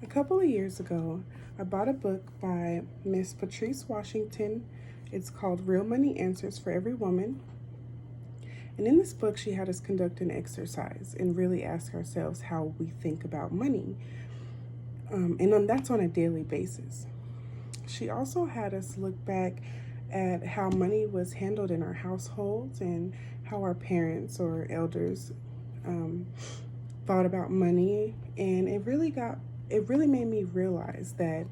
A couple of years ago, I bought a book by Miss Patrice Washington. It's called Real Money Answers for Every Woman. And in this book, she had us conduct an exercise and really ask ourselves how we think about money. That's on a daily basis. She also had us look back at how money was handled in our households and how our parents or elders um, thought about money. And it really made me realize that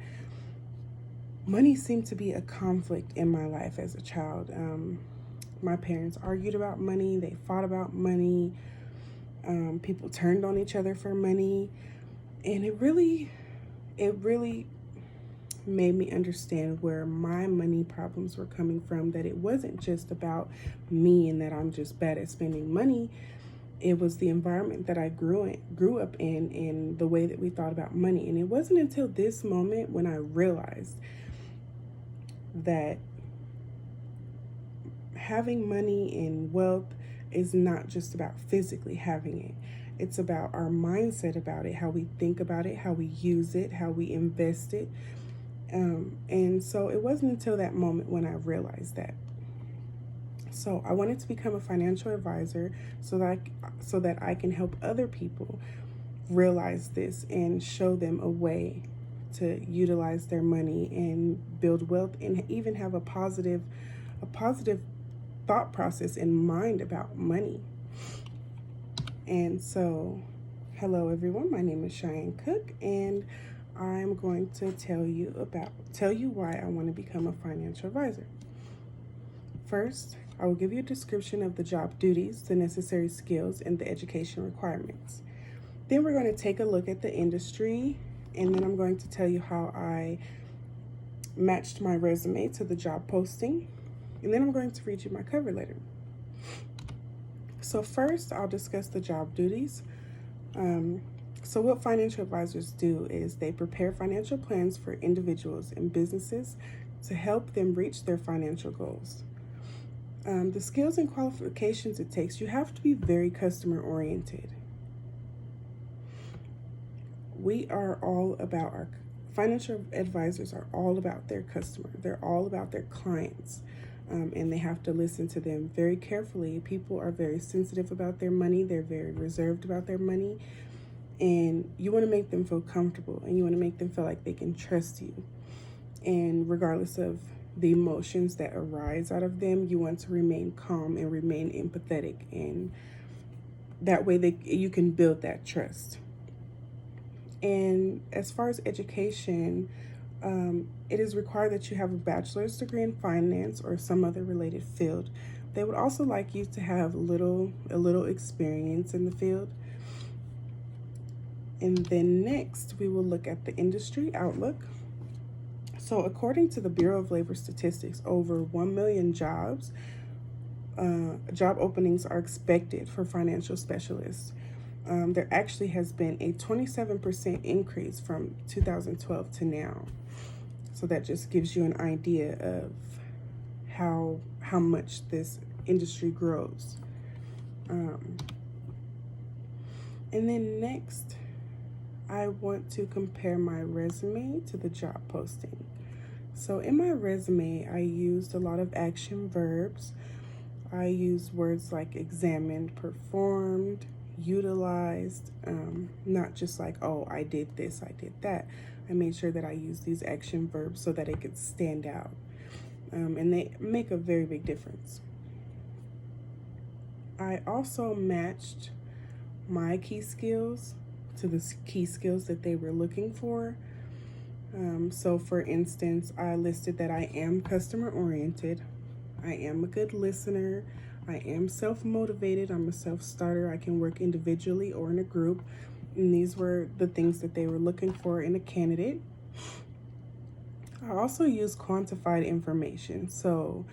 money seemed to be a conflict in my life as a child. My parents argued about money, they fought about money, people turned on each other for money, and it really made me understand where my money problems were coming from, that it wasn't just about me and that I'm just bad at spending money. It was the environment that I grew up in and the way that we thought about money. And it wasn't until this moment when I realized that having money and wealth is not just about physically having it. It's about our mindset about it, how we think about it, how we use it, how we invest it. And so it wasn't until that moment when I realized that. So I wanted to become a financial advisor so that I can help other people realize this and show them a way to utilize their money and build wealth and even have a positive thought process in mind about money. And so, hello everyone, my name is Cheyenne Cook, and I'm going to tell you why I want to become a financial advisor. First, I will give you a description of the job duties, the necessary skills, and the education requirements. Then we're going to take a look at the industry, and then I'm going to tell you how I matched my resume to the job posting, and then I'm going to read you my cover letter. So first, I'll discuss the job duties. So what financial advisors do is they prepare financial plans for individuals and businesses to help them reach their financial goals. The skills and qualifications it takes, you have to be very customer oriented. Our financial advisors are all about their customer. They're all about their clients. And they have to listen to them very carefully. People are very sensitive about their money. They're very reserved about their money. And you want to make them feel comfortable, and you want to make them feel like they can trust you. And regardless of the emotions that arise out of them, you want to remain calm and remain empathetic. And that way you can build that trust. And as far as education, it is required that you have a bachelor's degree in finance or some other related field. They would also like you to have a little experience in the field. And then next, we will look at the industry outlook. So according to the Bureau of Labor Statistics, over 1 million job openings are expected for financial specialists. There actually has been a 27% increase from 2012 to now. So that just gives you an idea of how much this industry grows. And then next, I want to compare my resume to the job posting. So in my resume, I used a lot of action verbs. I used words like examined, performed, utilized, not just like, oh, I did this, I did that. I made sure that I used these action verbs so that it could stand out. And they make a very big difference. I also matched my key skills to the key skills that they were looking for. So for instance, I listed that I am customer oriented, I am a good listener, I am self-motivated, I'm a self-starter, I can work individually or in a group. And these were the things that they were looking for in a candidate. I also use quantified information. So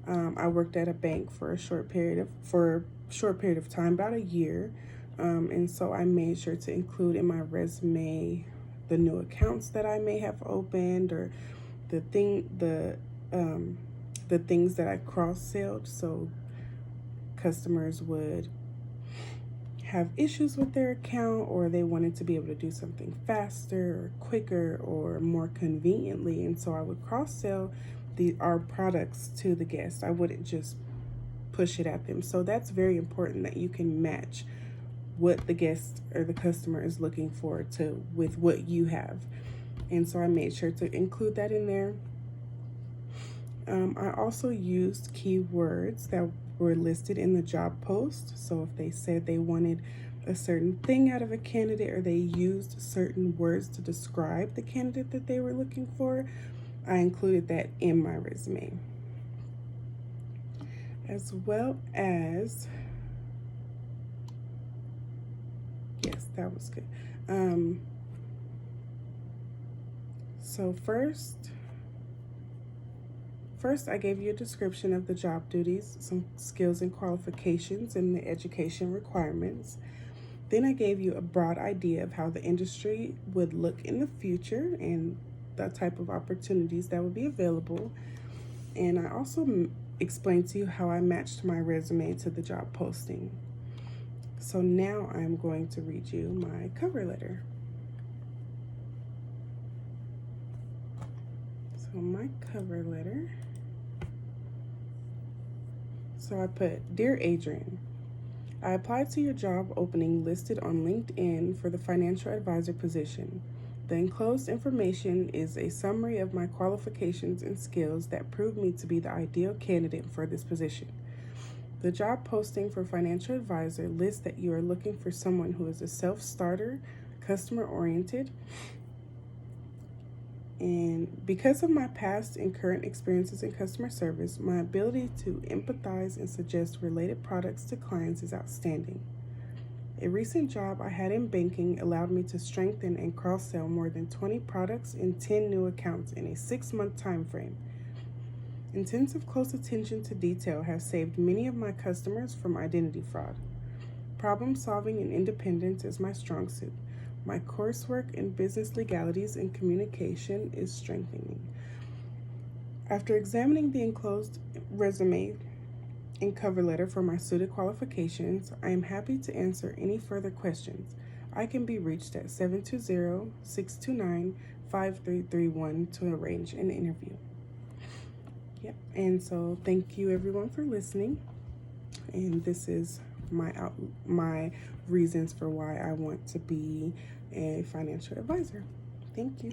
I worked at a bank for a short period of time, about a year. And so I made sure to include in my resume the new accounts that I may have opened, or the things that I cross-sold. So customers would have issues with their account, or they wanted to be able to do something faster or quicker or more conveniently. And so I would cross-sell our products to the guests. I wouldn't just push it at them. So that's very important, that you can match what the guest or the customer is looking for with what you have. And so I made sure to include that in there. I also used keywords that were listed in the job post. So if they said they wanted a certain thing out of a candidate, or they used certain words to describe the candidate that they were looking for, I included that in my resume. As well as, yes, that was good. So first I gave you a description of the job duties, some skills and qualifications, and the education requirements. Then I gave you a broad idea of how the industry would look in the future and the type of opportunities that would be available. And I also explained to you how I matched my resume to the job posting. So now I'm going to read you my cover letter. So my cover letter. So I put, Dear Adrian, I applied to your job opening listed on LinkedIn for the financial advisor position. The enclosed information is a summary of my qualifications and skills that prove me to be the ideal candidate for this position. The job posting for financial advisor lists that you are looking for someone who is a self-starter, customer-oriented, and because of my past and current experiences in customer service, my ability to empathize and suggest related products to clients is outstanding. A recent job I had in banking allowed me to strengthen and cross-sell more than 20 products and 10 new accounts in a 6-month time frame. Intensive close attention to detail has saved many of my customers from identity fraud. Problem solving and independence is my strong suit. My coursework in business legalities and communication is strengthening. After examining the enclosed resume and cover letter for my suited qualifications, I am happy to answer any further questions. I can be reached at 720-629-5331 to arrange an interview. Yep, and so thank you everyone for listening. And this is my reasons for why I want to be a financial advisor. Thank you.